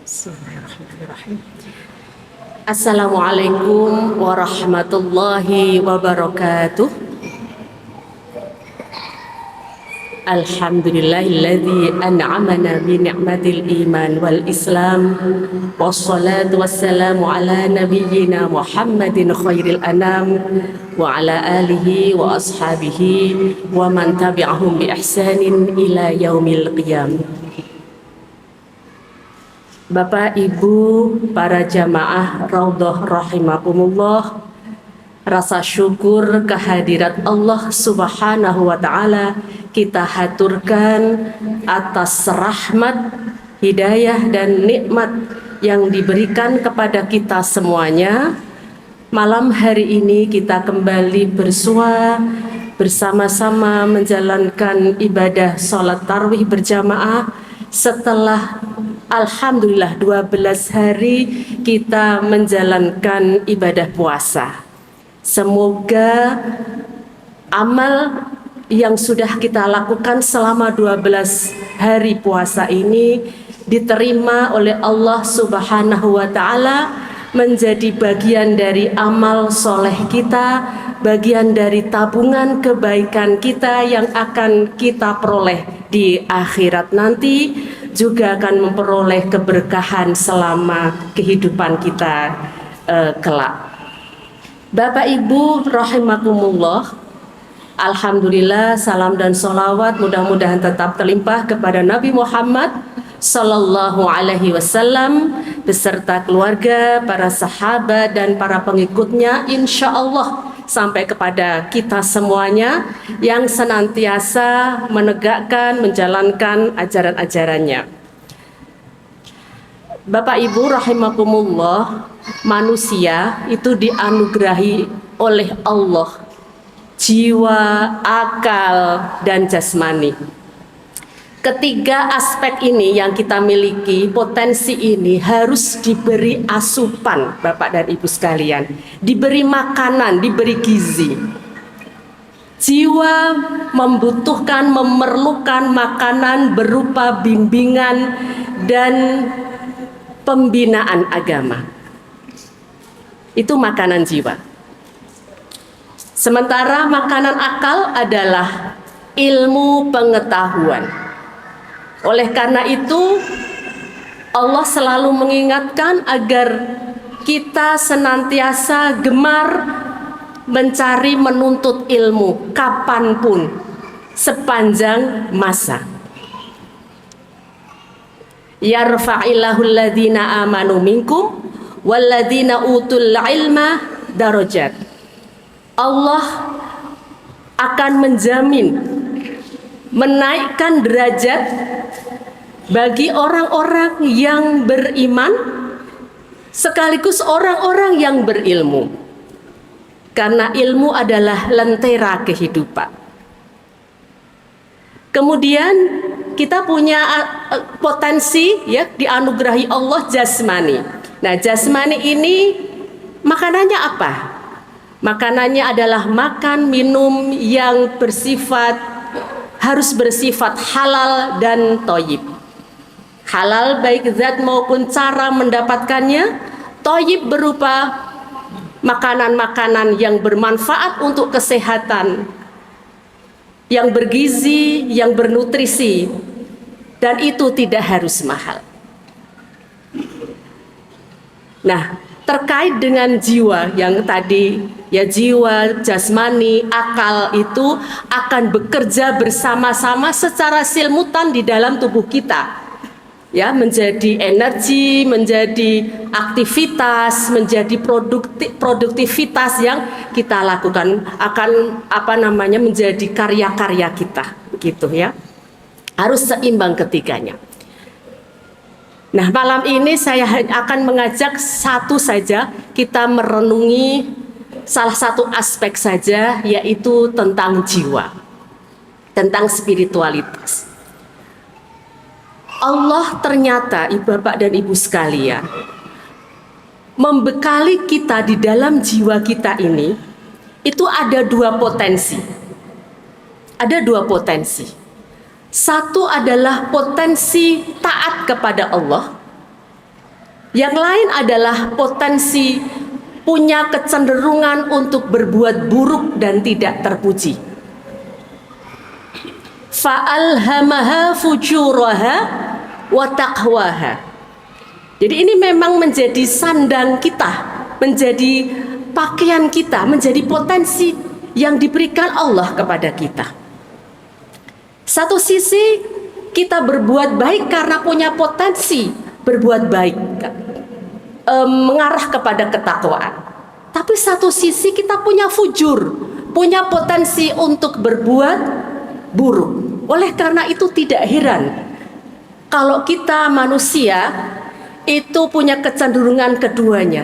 Bismillahirrahmanirrahim. Assalamualaikum warahmatullahi wabarakatuh. Alhamdulillahilladzi an'amana bi ni'matil iman wal islam. Wassalatu wassalamu ala nabiyyina Muhammadin khairil anam wa ala alihi wa ashabihi wa man tabi'ahum bi ihsanin ila yaumil qiyam. Bapak, Ibu, para jamaah Raudhah rahimakumullah, rasa syukur kehadirat Allah Subhanahu wa Ta'ala kita haturkan atas rahmat, hidayah dan nikmat yang diberikan kepada kita semuanya. Malam hari ini kita kembali bersua bersama-sama menjalankan ibadah sholat tarawih berjamaah setelah alhamdulillah 12 hari kita menjalankan ibadah puasa. Semoga amal yang sudah kita lakukan selama 12 hari puasa ini diterima oleh Allah Subhanahu wa Ta'ala, menjadi bagian dari amal soleh kita, bagian dari tabungan kebaikan kita yang akan kita peroleh di akhirat nanti, juga akan memperoleh keberkahan selama kehidupan kita kelak. Bapak Ibu rahimakumullah, alhamdulillah, salam dan sholawat mudah-mudahan tetap terlimpah kepada Nabi Muhammad Sallallahu Alaihi Wasallam beserta keluarga, para sahabat dan para pengikutnya, insya Allah sampai kepada kita semuanya yang senantiasa menegakkan, menjalankan ajaran-ajarannya. Bapak Ibu rahimakumullah, manusia itu dianugerahi oleh Allah jiwa, akal, dan jasmani. Ketiga aspek ini yang kita miliki, potensi ini harus diberi asupan, Bapak dan Ibu sekalian, diberi makanan, diberi gizi. Jiwa membutuhkan, memerlukan makanan berupa bimbingan dan pembinaan agama. Itu makanan jiwa. Sementara makanan akal adalah ilmu pengetahuan. Oleh karena itu, Allah selalu mengingatkan agar kita senantiasa gemar mencari, menuntut ilmu kapanpun, sepanjang masa. Yarfa'illahul ladzina amanu minkum walladzina utul ilma darajat. Allah akan menjamin menaikkan derajat bagi orang-orang yang beriman sekaligus orang-orang yang berilmu, karena ilmu adalah lentera kehidupan. Kemudian kita punya potensi, ya, dianugerahi Allah jasmani. Nah, jasmani ini makanannya apa? Makanannya adalah makan minum yang harus bersifat halal dan thayyib. Halal baik zat maupun cara mendapatkannya, thayyib berupa makanan-makanan yang bermanfaat untuk kesehatan, yang bergizi, yang bernutrisi, dan itu tidak harus mahal. Nah, terkait dengan jiwa yang tadi, ya, jiwa, jasmani, akal itu akan bekerja bersama-sama secara simultan di dalam tubuh kita, ya, menjadi energi, menjadi aktivitas, menjadi produktivitas yang kita lakukan, akan menjadi karya-karya kita, gitu ya. Harus seimbang ketiganya. Nah, malam ini saya akan mengajak satu saja, kita merenungi salah satu aspek saja, yaitu tentang jiwa, tentang spiritualitas. Allah ternyata, Bapak dan Ibu sekalian, membekali kita di dalam jiwa kita ini, itu ada dua potensi. Ada dua potensi. Satu adalah potensi taat kepada Allah, Yang lain adalah potensi punya kecenderungan untuk berbuat buruk dan tidak terpuji. Fa'alhamaha fujuraha wa taqwaha. Jadi ini memang menjadi sandang kita, menjadi pakaian kita, menjadi potensi yang diberikan Allah kepada kita. Satu sisi kita berbuat baik karena punya potensi berbuat baik, mengarah kepada ketakwaan. Tapi satu sisi kita punya fujur, punya potensi untuk berbuat buruk. Oleh karena itu tidak heran kalau kita manusia itu punya kecenderungan keduanya.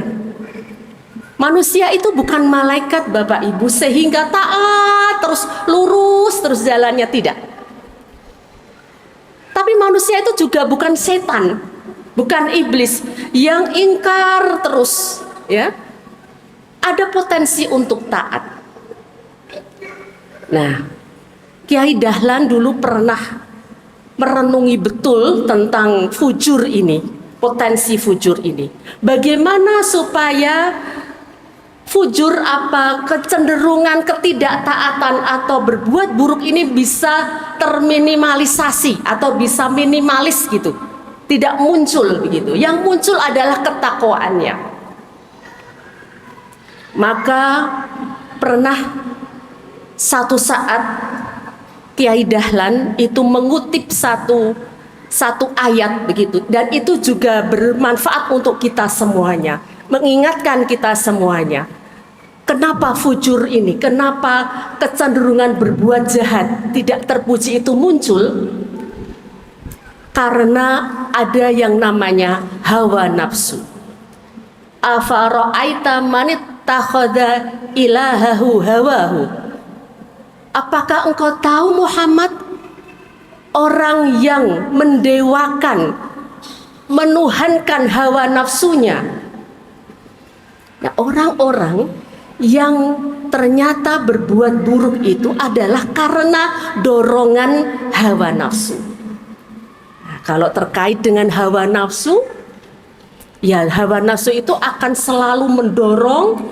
Manusia itu bukan malaikat Bapak Ibu sehingga taat terus, lurus terus jalannya, tidak. Tapi manusia itu juga bukan setan, bukan iblis yang ingkar terus, ya. Ada potensi untuk taat. Nah, Kiai Dahlan dulu pernah merenungi betul tentang fujur ini, potensi fujur ini. Bagaimana supaya fujur kecenderungan ketidaktaatan atau berbuat buruk ini bisa terminimalisasi atau bisa minimalis gitu, tidak muncul begitu. Yang muncul adalah ketakwaannya. Maka pernah satu saat Kiai Dahlan itu mengutip satu ayat begitu, dan itu juga bermanfaat untuk kita semuanya, mengingatkan kita semuanya. Kenapa fujur ini, kenapa kecenderungan berbuat jahat tidak terpuji itu muncul? Karena ada yang namanya hawa nafsu. Afara'aita manittakhadha ilahahu hawahu. Apakah engkau tahu Muhammad, orang yang mendewakan, menuhankan hawa nafsunya? Nah, orang-orang yang ternyata berbuat buruk itu adalah karena dorongan hawa nafsu. Nah, kalau terkait dengan hawa nafsu, ya hawa nafsu itu akan selalu mendorong,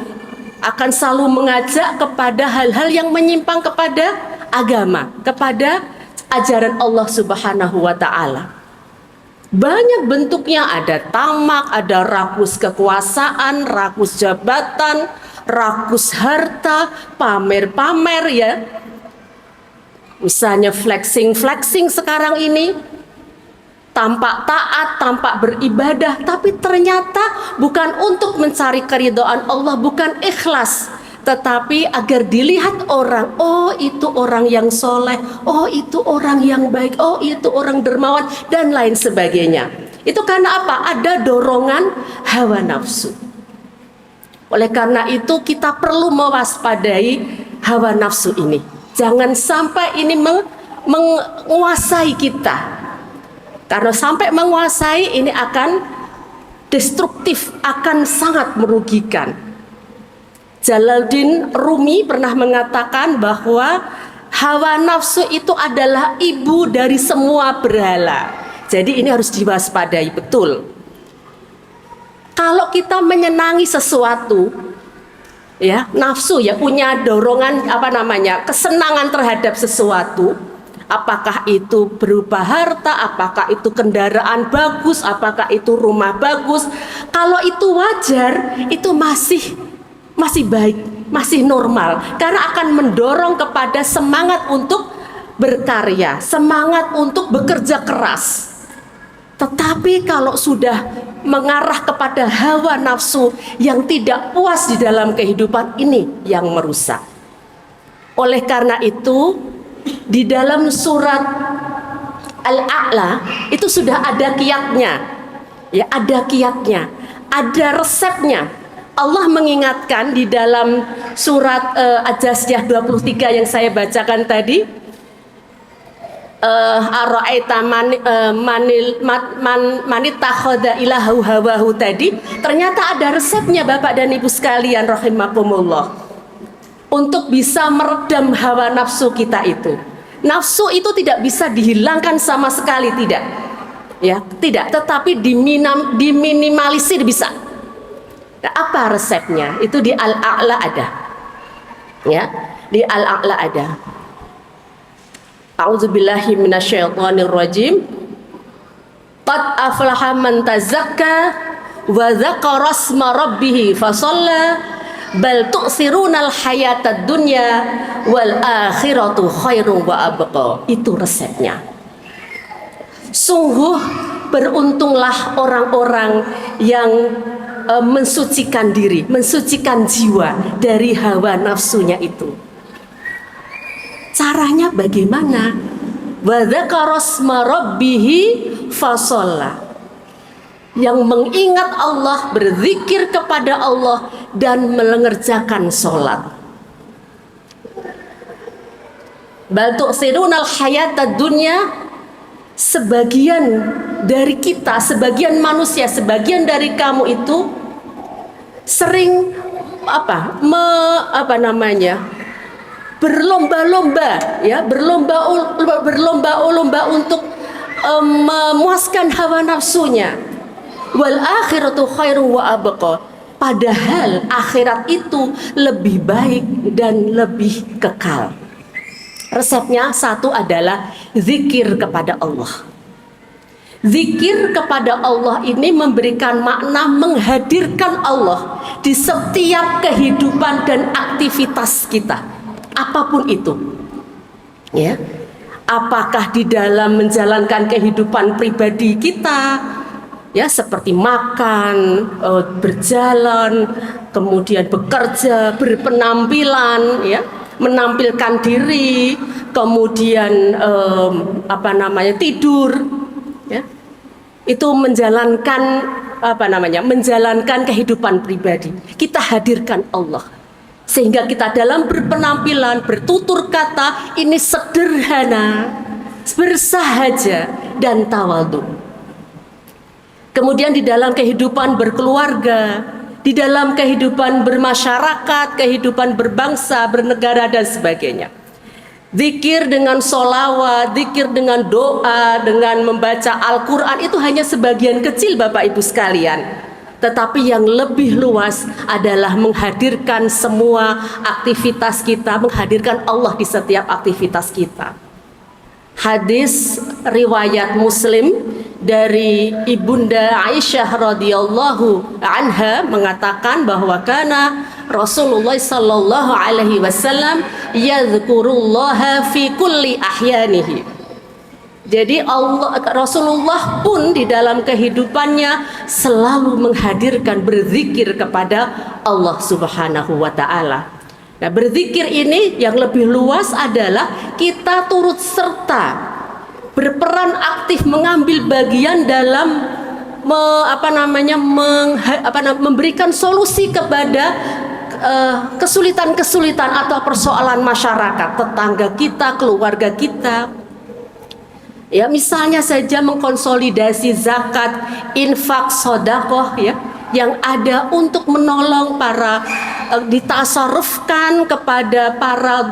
akan selalu mengajak kepada hal-hal yang menyimpang kepada agama, kepada ajaran Allah Subhanahu wa Ta'ala. Banyak bentuknya, ada tamak, ada rakus kekuasaan, rakus jabatan, rakus harta, pamer-pamer, ya. Misalnya flexing sekarang ini, tampak taat, tampak beribadah, tapi ternyata bukan untuk mencari keridhaan Allah, bukan ikhlas, tetapi agar dilihat orang, oh itu orang yang soleh, oh itu orang yang baik, oh itu orang dermawan, dan lain sebagainya. Itu karena apa? Ada dorongan hawa nafsu. Oleh karena itu kita perlu mewaspadai hawa nafsu ini. Jangan sampai ini menguasai kita. Karena sampai menguasai ini akan destruktif, akan sangat merugikan. Jalaluddin Rumi pernah mengatakan bahwa hawa nafsu itu adalah ibu dari semua berhala. Jadi ini harus diwaspadai betul. Kalau kita menyenangi sesuatu, ya, nafsu ya punya dorongan kesenangan terhadap sesuatu. Apakah itu berupa harta, apakah itu kendaraan bagus, apakah itu rumah bagus. Kalau itu wajar, itu masih baik, masih normal. Karena akan mendorong kepada semangat untuk berkarya, semangat untuk bekerja keras. Tetapi kalau sudah mengarah kepada hawa nafsu yang tidak puas di dalam kehidupan, ini yang merusak. Oleh karena itu, di dalam surat Al-A'la itu sudah ada kiatnya, ya, ada kiatnya, ada resepnya. Allah mengingatkan di dalam surat Al-Jathiyah 23 yang saya bacakan tadi, ara'aita manittakhadha ilahahu hawahu tadi, ternyata ada resepnya Bapak dan Ibu sekalian rahimakumullah, untuk bisa meredam hawa nafsu kita itu. Nafsu itu tidak bisa dihilangkan sama sekali, tidak. ya, tidak, tetapi diminimalisir bisa. Nah, apa resepnya? Itu di Al-A'la ada. Ya, di Al-A'la ada. A'udzubillahi minasyaitonir rajim. Qad aflaha man tazakka wa dzakara asma rabbih fasalla bal tu'sirunal hayatad dunya wal akhiratu khairum wa abqa. Itu resepnya. Sungguh beruntunglah orang-orang yang mensucikan diri, mensucikan jiwa dari hawa nafsunya itu. Caranya bagaimana? Wa dzakara asma rabbih fasalla. Yang mengingat Allah, berzikir kepada Allah dan mengerjakan sholat. Bal tu'sirunal hayatad dunya. Sebagian dari kita, sebagian manusia, sebagian dari kamu itu sering berlomba-lomba, ya, berlomba-lomba untuk memuaskan hawa nafsunya. Wal akhiratu khairu wa abqa. Padahal akhirat itu lebih baik dan lebih kekal. Resepnya satu adalah zikir kepada Allah. Zikir kepada Allah ini memberikan makna menghadirkan Allah di setiap kehidupan dan aktivitas kita, apapun itu. Ya, apakah di dalam menjalankan kehidupan pribadi kita, ya, seperti makan, berjalan, kemudian bekerja, berpenampilan, ya, menampilkan diri, kemudian tidur, ya, itu menjalankan kehidupan pribadi. Kita hadirkan Allah sehingga kita dalam berpenampilan, bertutur kata ini sederhana, bersahaja dan tawadhu. Kemudian di dalam kehidupan berkeluarga, di dalam kehidupan bermasyarakat, kehidupan berbangsa, bernegara dan sebagainya. Zikir dengan sholawat, zikir dengan doa, dengan membaca Al-Quran itu hanya sebagian kecil Bapak Ibu sekalian. Tetapi yang lebih luas adalah menghadirkan semua aktivitas kita, menghadirkan Allah di setiap aktivitas kita. Hadis riwayat Muslim dari Ibunda Aisyah radhiyallahu anha mengatakan bahwa kana Rasulullah sallallahu alaihi wasallam yadhkurullaha fi kulli ahyanihi. Jadi Rasulullah pun di dalam kehidupannya selalu menghadirkan berzikir kepada Allah Subhanahu wa taala. Nah, berzikir ini yang lebih luas adalah kita turut serta berperan aktif mengambil bagian dalam memberikan solusi kepada kesulitan-kesulitan atau persoalan masyarakat, tetangga kita, keluarga kita. Ya, misalnya saja mengkonsolidasi zakat, infak, sedekah, ya, yang ada untuk menolong para ditasarrufkan kepada para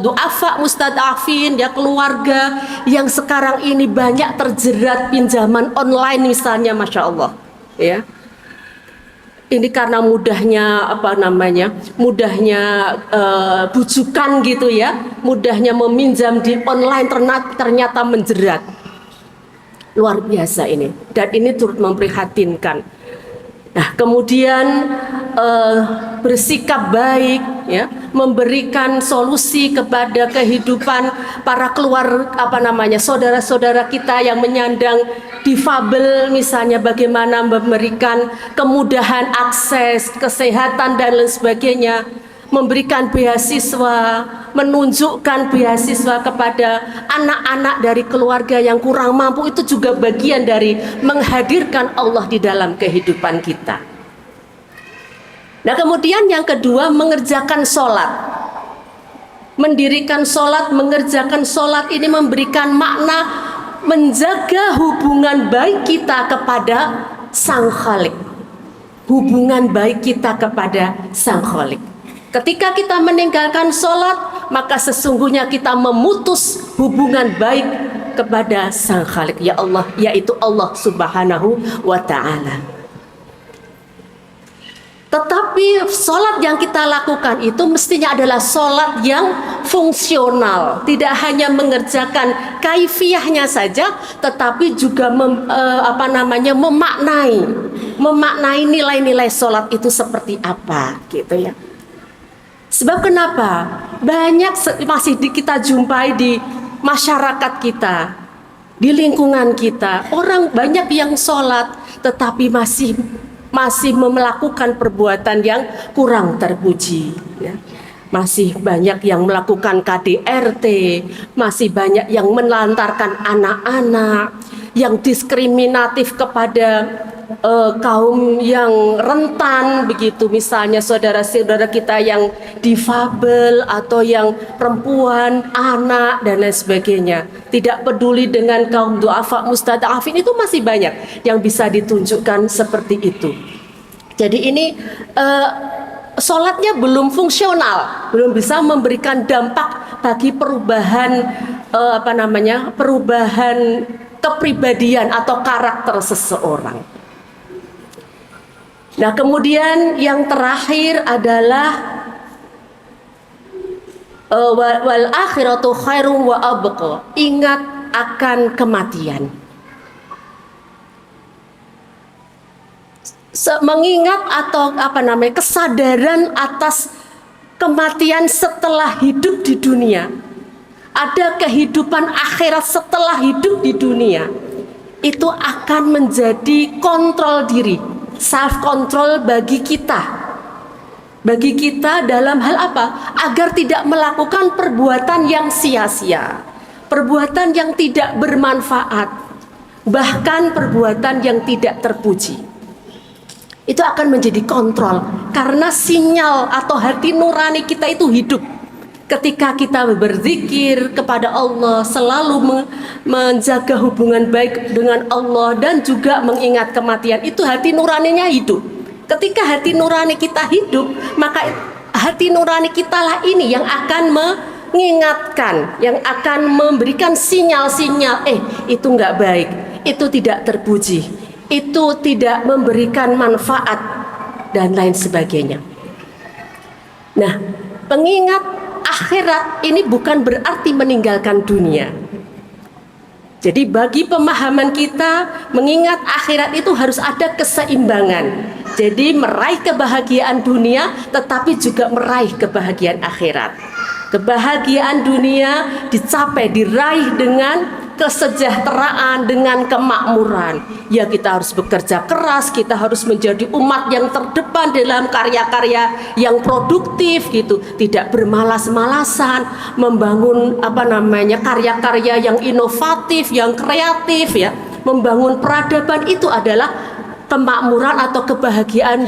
du'afa mustad'afin, ya, keluarga yang sekarang ini banyak terjerat pinjaman online misalnya, Masya Allah, ya. Ini karena mudahnya bujukan gitu, ya, mudahnya meminjam di online ternyata menjerat. Luar biasa ini, dan ini turut memprihatinkan. Nah, kemudian bersikap baik, ya, memberikan solusi kepada kehidupan para saudara-saudara kita yang menyandang difabel, misalnya bagaimana memberikan kemudahan akses kesehatan dan lain sebagainya, memberikan beasiswa, menunjukkan beasiswa kepada anak-anak dari keluarga yang kurang mampu, itu juga bagian dari menghadirkan Allah di dalam kehidupan kita. Nah, kemudian yang kedua, mengerjakan sholat. Mendirikan sholat, mengerjakan sholat ini memberikan makna menjaga hubungan baik kita kepada Sang Khalik. Hubungan baik kita kepada Sang Khalik. Ketika kita meninggalkan sholat, maka sesungguhnya kita memutus hubungan baik kepada Sang Khalik, ya Allah, yaitu Allah Subhanahu wa Ta'ala. Tetapi sholat yang kita lakukan itu mestinya adalah sholat yang fungsional, tidak hanya mengerjakan kaifiyahnya saja, tetapi juga memaknai nilai-nilai sholat itu seperti apa, gitu ya. Sebab kenapa? Banyak masih kita jumpai di masyarakat kita, di lingkungan kita, orang banyak yang sholat tetapi masih melakukan perbuatan yang kurang terpuji, ya. Masih banyak yang melakukan KDRT, masih banyak yang menelantarkan anak-anak, yang diskriminatif kepada kaum yang rentan, begitu, misalnya saudara-saudara kita yang difabel atau yang perempuan, anak, dan lain sebagainya. Tidak peduli dengan kaum du'afa mustada'afin, itu masih banyak yang bisa ditunjukkan seperti itu. Jadi ini sholatnya belum fungsional, belum bisa memberikan dampak bagi perubahan perubahan kepribadian atau karakter seseorang. Nah, kemudian yang terakhir adalah wal akhiratu khairum wa abqa. Ingat akan kematian. Mengingat atau kesadaran atas kematian setelah hidup di dunia. Ada kehidupan akhirat setelah hidup di dunia. Itu akan menjadi kontrol diri, self control bagi kita. Bagi kita dalam hal apa? Agar tidak melakukan perbuatan yang sia-sia, perbuatan yang tidak bermanfaat, bahkan perbuatan yang tidak terpuji. Itu akan menjadi kontrol karena sinyal atau hati nurani kita itu hidup. Ketika kita berzikir kepada Allah, selalu menjaga hubungan baik dengan Allah dan juga mengingat kematian, itu hati nuraninya hidup. Ketika hati nurani kita hidup, maka hati nurani kita lah ini yang akan mengingatkan, yang akan memberikan sinyal-sinyal, itu nggak baik, itu tidak terpuji, itu tidak memberikan manfaat, dan lain sebagainya. Nah, pengingat akhirat ini bukan berarti meninggalkan dunia. Jadi bagi pemahaman kita, mengingat akhirat itu harus ada keseimbangan. Jadi meraih kebahagiaan dunia tetapi juga meraih kebahagiaan akhirat. Kebahagiaan dunia dicapai, diraih dengan kesejahteraan, dengan kemakmuran. Ya, kita harus bekerja keras, kita harus menjadi umat yang terdepan dalam karya-karya yang produktif gitu, tidak bermalas-malasan, membangun karya-karya yang inovatif, yang kreatif, ya. Membangun peradaban itu adalah kemakmuran atau kebahagiaan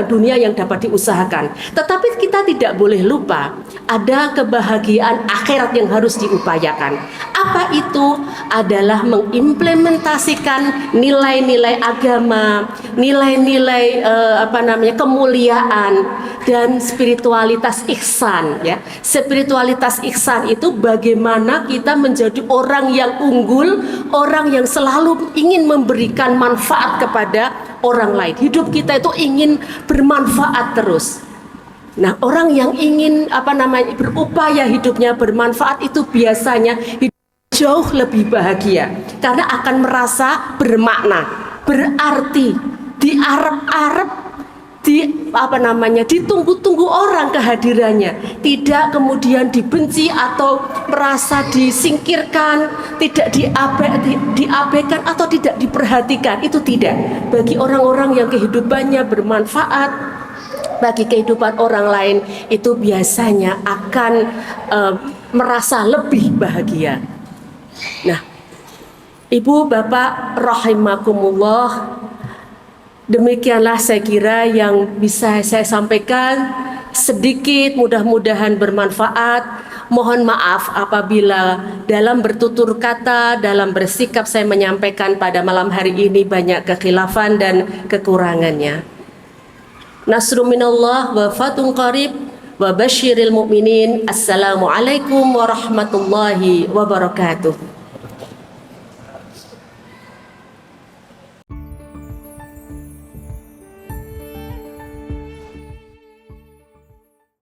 dunia yang dapat diusahakan. Tetapi kita tidak boleh lupa ada kebahagiaan akhirat yang harus diupayakan. Apa itu? Adalah mengimplementasikan nilai-nilai agama, nilai-nilai kemuliaan dan spiritualitas ihsan, ya. Spiritualitas ihsan itu bagaimana kita menjadi orang yang unggul, orang yang selalu ingin memberikan manfaat kepada orang lain. Hidup kita itu ingin bermanfaat terus. Nah, orang yang ingin berupaya hidupnya bermanfaat itu biasanya hidup jauh lebih bahagia karena akan merasa bermakna, berarti, diarep-arep, ditunggu-tunggu orang kehadirannya, tidak kemudian dibenci atau merasa disingkirkan, tidak diabaikan atau tidak diperhatikan. Itu tidak. Bagi orang-orang yang kehidupannya bermanfaat bagi kehidupan orang lain, itu biasanya akan merasa lebih bahagia. Nah, Ibu Bapak rahimakumullah, demikianlah saya kira yang bisa saya sampaikan, sedikit, mudah-mudahan bermanfaat. Mohon maaf apabila dalam bertutur kata, dalam bersikap saya menyampaikan pada malam hari ini banyak kekhilafan dan kekurangannya. Nasrun minallah wa fatun qarib wa basyiril mu'minin. Assalamualaikum warahmatullahi wabarakatuh.